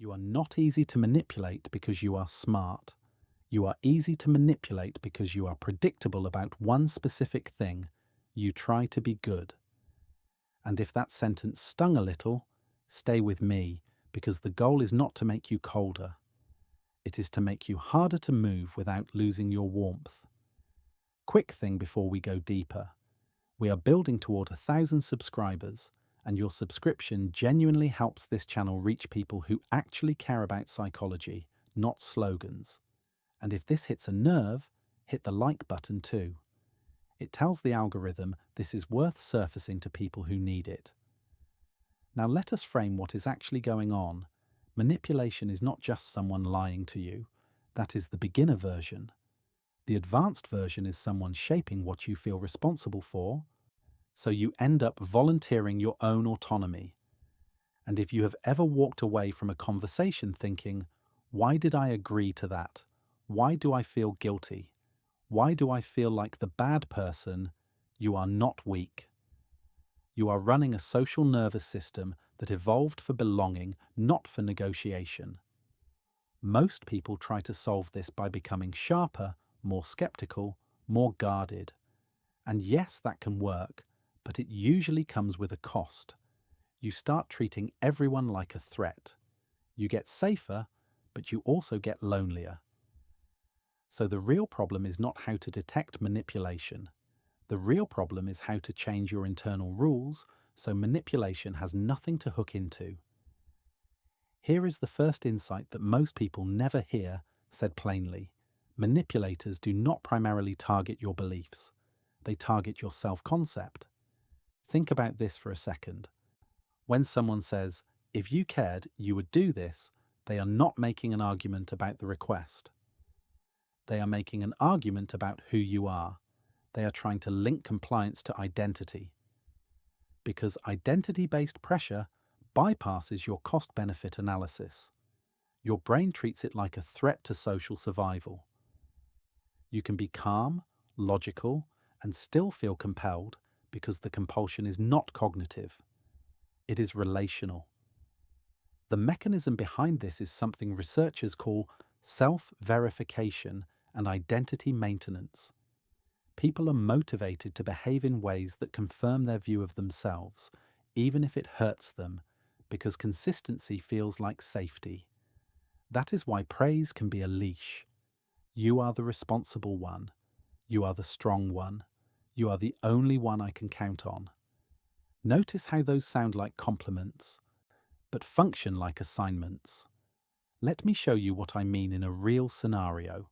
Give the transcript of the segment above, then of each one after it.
You are not easy to manipulate because you are smart. You are easy to manipulate because you are predictable about one specific thing. You try to be good. And if that sentence stung a little, stay with me, because the goal is not to make you colder. It is to make you harder to move without losing your warmth. Quick thing before we go deeper. We are building toward 1,000 subscribers, and your subscription genuinely helps this channel reach people who actually care about psychology, not slogans. And if this hits a nerve, hit the like button too. It tells the algorithm this is worth surfacing to people who need it. Now let us frame what is actually going on. Manipulation is not just someone lying to you. That is the beginner version. The advanced version is someone shaping what you feel responsible for, so you end up volunteering your own autonomy. And if you have ever walked away from a conversation thinking, why did I agree to that? Why do I feel guilty? Why do I feel like the bad person? You are not weak. You are running a social nervous system that evolved for belonging, not for negotiation. Most people try to solve this by becoming sharper, more skeptical, more guarded. And yes, that can work, but it usually comes with a cost. You start treating everyone like a threat. You get safer, but you also get lonelier. So the real problem is not how to detect manipulation. The real problem is how to change your internal rules so manipulation has nothing to hook into. Here is the first insight that most people never hear, said plainly. Manipulators do not primarily target your beliefs. They target your self-concept. Think about this for a second. When someone says, if you cared, you would do this, they are not making an argument about the request. They are making an argument about who you are. They are trying to link compliance to identity. Because identity-based pressure bypasses your cost-benefit analysis. Your brain treats it like a threat to social survival. You can be calm, logical, and still feel compelled because the compulsion is not cognitive. It is relational. The mechanism behind this is something researchers call self-verification and identity maintenance. People are motivated to behave in ways that confirm their view of themselves, even if it hurts them, because consistency feels like safety. That is why praise can be a leash. You are the responsible one. You are the strong one. You are the only one I can count on. Notice how those sound like compliments, but function like assignments. Let me show you what I mean in a real scenario.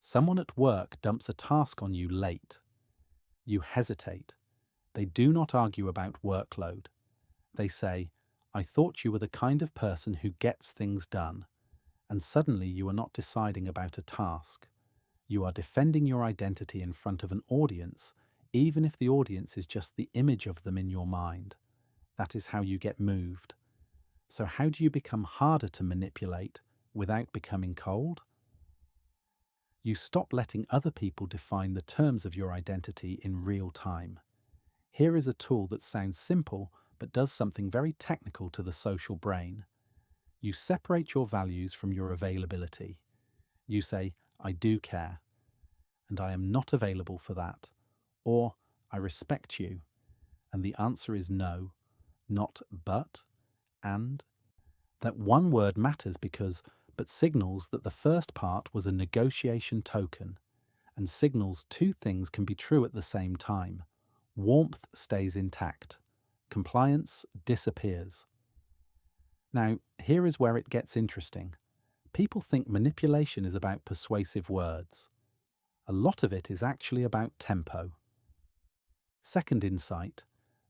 Someone at work dumps a task on you late. You hesitate. They do not argue about workload. They say, I thought you were the kind of person who gets things done. And suddenly you are not deciding about a task. You are defending your identity in front of an audience, even if the audience is just the image of them in your mind. That is how you get moved. So how do you become harder to manipulate without becoming cold? You stop letting other people define the terms of your identity in real time. Here is a tool that sounds simple but does something very technical to the social brain. You separate your values from your availability. You say, I do care, and I am not available for that. Or, I respect you, and the answer is no, not but, and. That one word matters because but signals that the first part was a negotiation token, and signals two things can be true at the same time. Warmth stays intact. Compliance disappears. Now, here is where it gets interesting. People think manipulation is about persuasive words. A lot of it is actually about tempo. Second insight,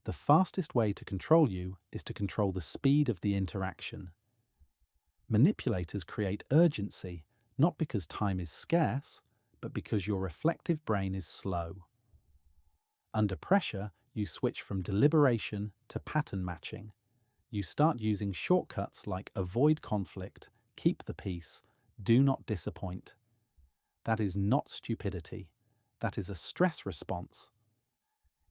the fastest way to control you is to control the speed of the interaction. Manipulators create urgency, not because time is scarce, but because your reflective brain is slow. Under pressure, you switch from deliberation to pattern matching. You start using shortcuts like avoid conflict, keep the peace, do not disappoint. That is not stupidity. That is a stress response.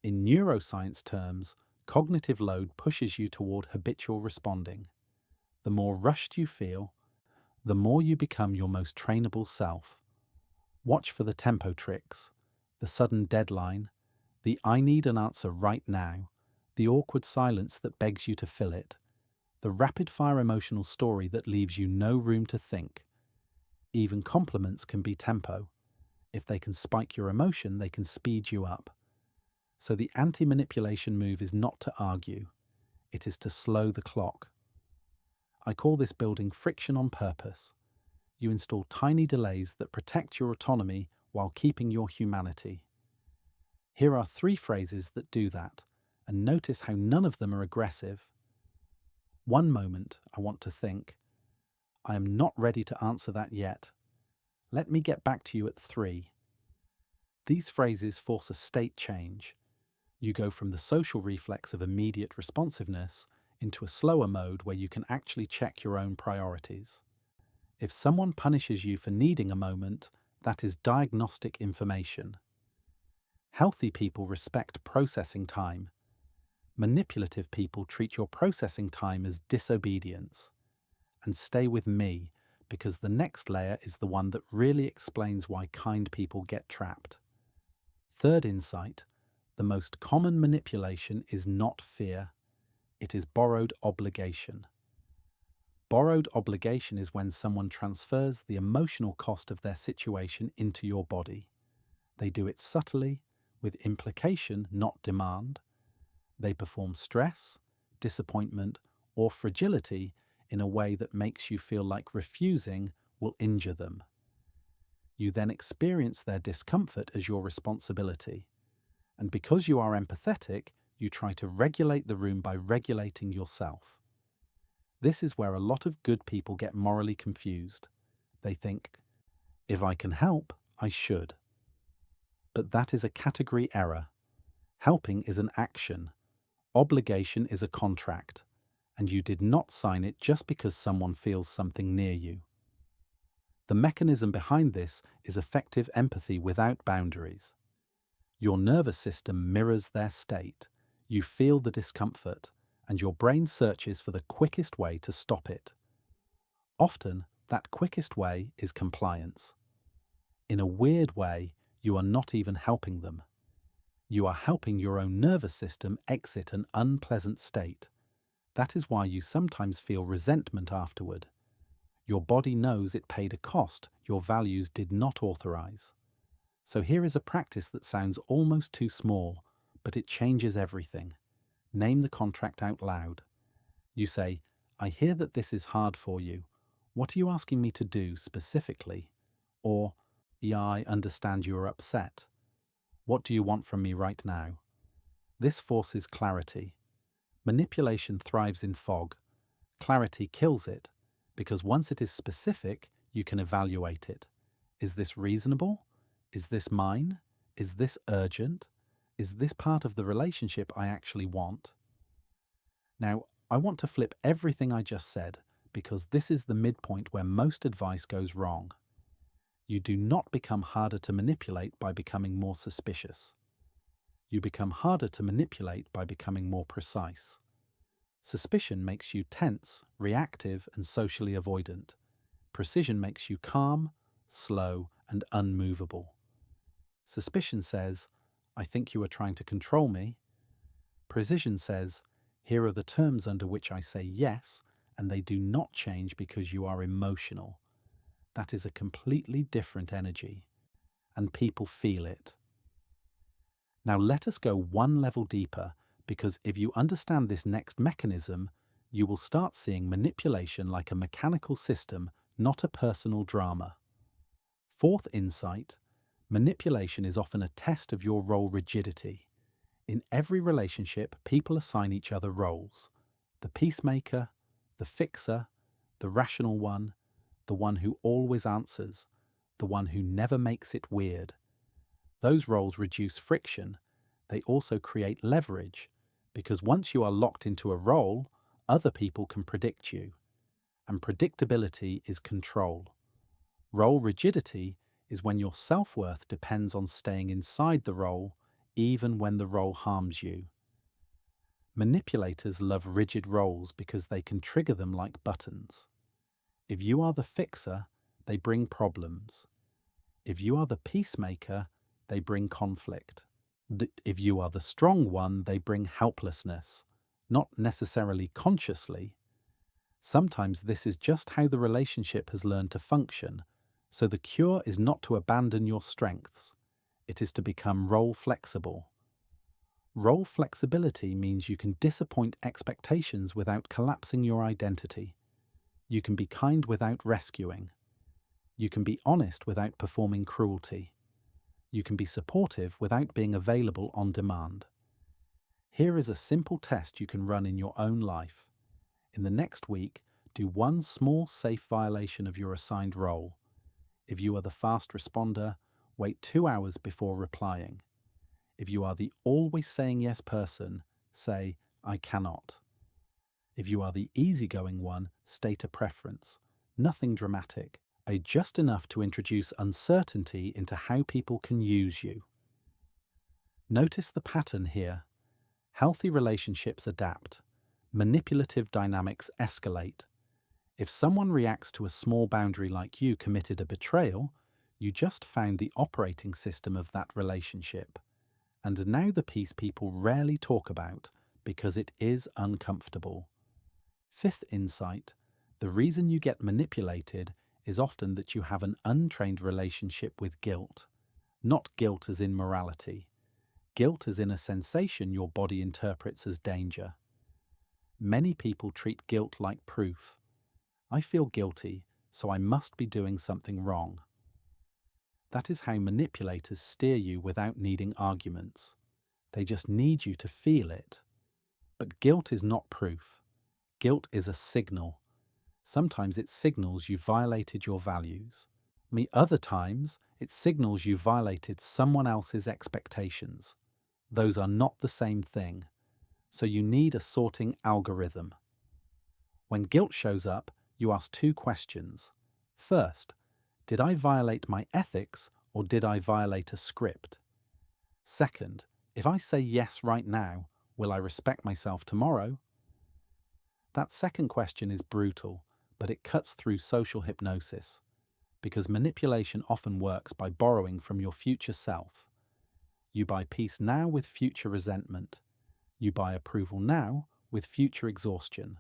In neuroscience terms, cognitive load pushes you toward habitual responding. The more rushed you feel, the more you become your most trainable self. Watch for the tempo tricks, the sudden deadline, the I need an answer right now, the awkward silence that begs you to fill it, the rapid-fire emotional story that leaves you no room to think. Even compliments can be tempo. If they can spike your emotion, they can speed you up. So the anti-manipulation move is not to argue, it is to slow the clock. I call this building friction on purpose. You install tiny delays that protect your autonomy while keeping your humanity. Here are 3 phrases that do that, and notice how none of them are aggressive. One moment, I want to think, I am not ready to answer that yet. Let me get back to you at 3. These phrases force a state change. You go from the social reflex of immediate responsiveness into a slower mode where you can actually check your own priorities. If someone punishes you for needing a moment, that is diagnostic information. Healthy people respect processing time. Manipulative people treat your processing time as disobedience. And stay with me, because the next layer is the one that really explains why kind people get trapped. Third insight, the most common manipulation is not fear. It is borrowed obligation. Borrowed obligation is when someone transfers the emotional cost of their situation into your body. They do it subtly, with implication, not demand. They perform stress, disappointment, or fragility in a way that makes you feel like refusing will injure them. You then experience their discomfort as your responsibility. And because you are empathetic, you try to regulate the room by regulating yourself. This is where a lot of good people get morally confused. They think, if I can help, I should. But that is a category error. Helping is an action. Obligation is a contract. And you did not sign it just because someone feels something near you. The mechanism behind this is effective empathy without boundaries. Your nervous system mirrors their state. You feel the discomfort, and your brain searches for the quickest way to stop it. Often, that quickest way is compliance. In a weird way, you are not even helping them. You are helping your own nervous system exit an unpleasant state. That is why you sometimes feel resentment afterward. Your body knows it paid a cost your values did not authorize. So here is a practice that sounds almost too small, but it changes everything. Name the contract out loud. You say, I hear that this is hard for you. What are you asking me to do specifically? Or, yeah, I understand you are upset. What do you want from me right now? This forces clarity. Manipulation thrives in fog. Clarity kills it, because once it is specific, you can evaluate it. Is this reasonable? Is this mine? Is this urgent? Is this part of the relationship I actually want? Now, I want to flip everything I just said, because this is the midpoint where most advice goes wrong. You do not become harder to manipulate by becoming more suspicious. You become harder to manipulate by becoming more precise. Suspicion makes you tense, reactive, and socially avoidant. Precision makes you calm, slow, and unmovable. Suspicion says, I think you are trying to control me. Precision says, here are the terms under which I say yes, and they do not change because you are emotional. That is a completely different energy, and people feel it. Now let us go one level deeper, because if you understand this next mechanism, you will start seeing manipulation like a mechanical system, not a personal drama. Fourth insight, manipulation is often a test of your role rigidity. In every relationship, people assign each other roles. The peacemaker, the fixer, the rational one, the one who always answers, the one who never makes it weird. Those roles reduce friction. They also create leverage, because once you are locked into a role, other people can predict you. And predictability is control. Role rigidity is when your self-worth depends on staying inside the role, even when the role harms you. Manipulators love rigid roles because they can trigger them like buttons. If you are the fixer, they bring problems. If you are the peacemaker, they bring conflict. If you are the strong one, they bring helplessness, not necessarily consciously. Sometimes this is just how the relationship has learned to function, so the cure is not to abandon your strengths, it is to become role flexible. Role flexibility means you can disappoint expectations without collapsing your identity. You can be kind without rescuing. You can be honest without performing cruelty. You can be supportive without being available on demand. Here is a simple test you can run in your own life. In the next week, do one small, safe violation of your assigned role. If you are the fast responder, wait 2 hours before replying. If you are the always saying yes person, say, I cannot. If you are the easygoing one, state a preference. Nothing dramatic, just enough to introduce uncertainty into how people can use you. Notice the pattern here. Healthy relationships adapt. Manipulative dynamics escalate. If someone reacts to a small boundary like you committed a betrayal, you just found the operating system of that relationship. And now the piece people rarely talk about because it is uncomfortable. Fifth insight, the reason you get manipulated is often that you have an untrained relationship with guilt. Not guilt as in morality. Guilt as in a sensation your body interprets as danger. Many people treat guilt like proof. I feel guilty, so I must be doing something wrong. That is how manipulators steer you without needing arguments. They just need you to feel it. But guilt is not proof. Guilt is a signal. Sometimes it signals you violated your values. Other times, it signals you violated someone else's expectations. Those are not the same thing. So you need a sorting algorithm. When guilt shows up, you ask 2 questions. First, did I violate my ethics or did I violate a script? Second, if I say yes right now, will I respect myself tomorrow? That second question is brutal, but it cuts through social hypnosis, because manipulation often works by borrowing from your future self. You buy peace now with future resentment. You buy approval now with future exhaustion.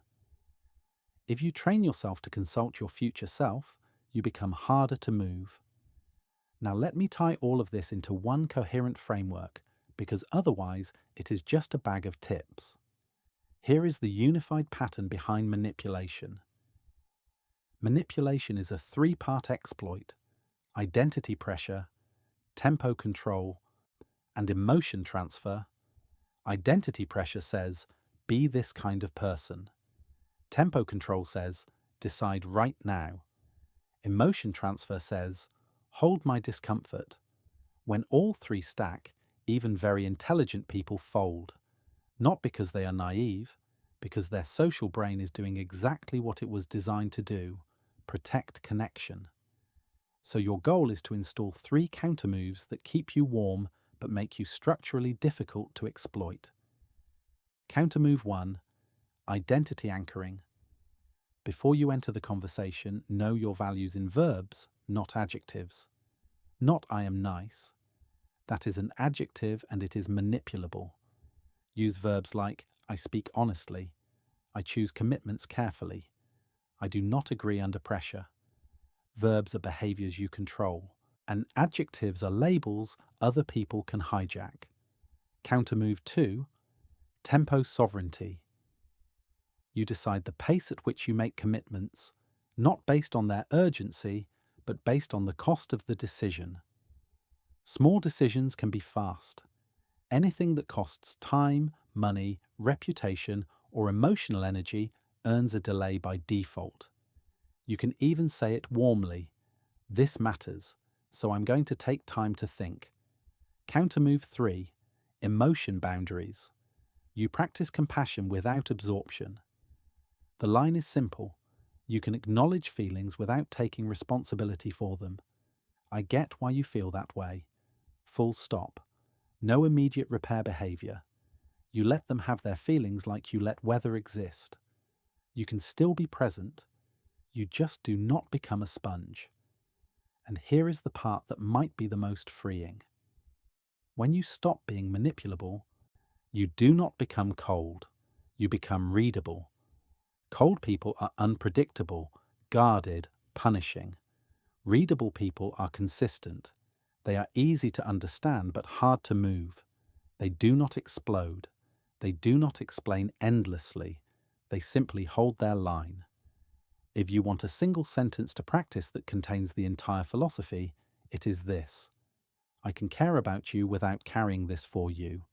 If you train yourself to consult your future self, you become harder to move. Now let me tie all of this into one coherent framework, because otherwise it is just a bag of tips. Here is the unified pattern behind manipulation. Manipulation is a 3-part exploit: identity pressure, tempo control, and emotion transfer. Identity pressure says, be this kind of person. Tempo control says, decide right now. Emotion transfer says, hold my discomfort. When all 3 stack, even very intelligent people fold. Not because they are naive, because their social brain is doing exactly what it was designed to do: protect connection. So your goal is to install 3 countermoves that keep you warm but make you structurally difficult to exploit. Countermove 1, identity anchoring. Before you enter the conversation, know your values in verbs, not adjectives. Not I am nice. That is an adjective and it is manipulable. Use verbs like I speak honestly. I choose commitments carefully. I do not agree under pressure. Verbs are behaviors you control, and adjectives are labels other people can hijack. Countermove 2, tempo sovereignty. You decide the pace at which you make commitments, not based on their urgency, but based on the cost of the decision. Small decisions can be fast. Anything that costs time, money, reputation, or emotional energy earns a delay by default. You can even say it warmly. This matters, so I'm going to take time to think. Countermove 3, emotion boundaries. You practice compassion without absorption. The line is simple. You can acknowledge feelings without taking responsibility for them. I get why you feel that way. Full stop. No immediate repair behavior. You let them have their feelings like you let weather exist. You can still be present. You just do not become a sponge. And here is the part that might be the most freeing. When you stop being manipulable, you do not become cold. You become readable. Cold people are unpredictable, guarded, punishing. Readable people are consistent. They are easy to understand but hard to move. They do not explode. They do not explain endlessly. They simply hold their line. If you want a single sentence to practice that contains the entire philosophy, it is this: I can care about you without carrying this for you.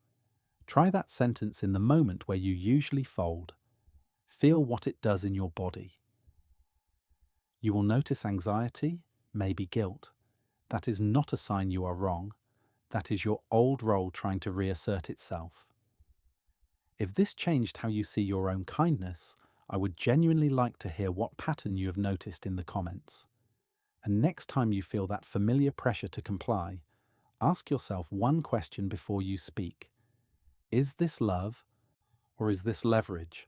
Try that sentence in the moment where you usually fold. Feel what it does in your body. You will notice anxiety, maybe guilt. That is not a sign you are wrong. That is your old role trying to reassert itself. If this changed how you see your own kindness, I would genuinely like to hear what pattern you have noticed in the comments. And next time you feel that familiar pressure to comply, ask yourself one question before you speak. Is this love, or is this leverage?